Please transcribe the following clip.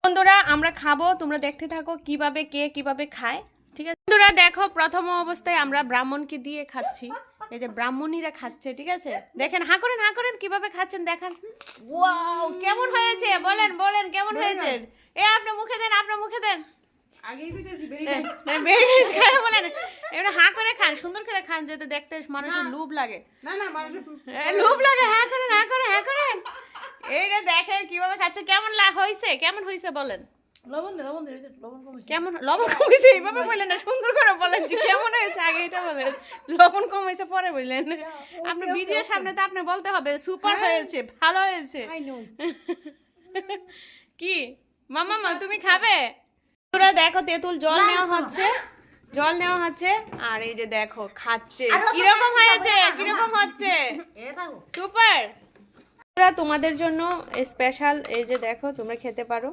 বন্ধুরা আমরা খাবো, তোমরা দেখতে থাকো কিভাবে কে কিভাবে খায়। ঠিক আছে বন্ধুরা, দেখো প্রথম অবস্থায় আমরা ব্রাহ্মণকে দিয়ে খাচ্ছি। এই যে ব্রাহ্মণীরা খাচ্ছে, ঠিক আছে? দেখেন, হা করেন কিভাবে খাচ্ছেন দেখান। ওয়াও, কেমন হয়েছে বলেন বলেন, কেমন হয়েছে? এ আপনি মুখে দেন, আপনার মুখে দেন। বলেন, এবার হা করে খান, সুন্দর করে খান, যাতে দেখতে মানুষের লোভ লাগে। লোভ লাগে, হা করেন। এই যে দেখেন কিভাবে খাচ্ছে, কেমন হয়েছে, কেমন হয়েছে বলেন। কেমন লবণ কমেছে এইভাবে বললেন না, সুন্দর করে বলেন যে কেমন হয়েছে, আগে এটা বলেন। লবণ কমেছে পরে বললেন। আপনি ভিডিওর সামনে তো আপনি বলতে হবে সুপার হয়েছে, ভালো হয়েছে। কি মামা তুমি খাবে? তোরা দেখো তেঁতুল জল নেওয়া হচ্ছে, আর এই যে দেখো খাচ্ছে, কিরকম হচ্ছে সুপার। তোমাদের জন্য স্পেশাল, এই যে দেখো তোমরা খেতে পারো।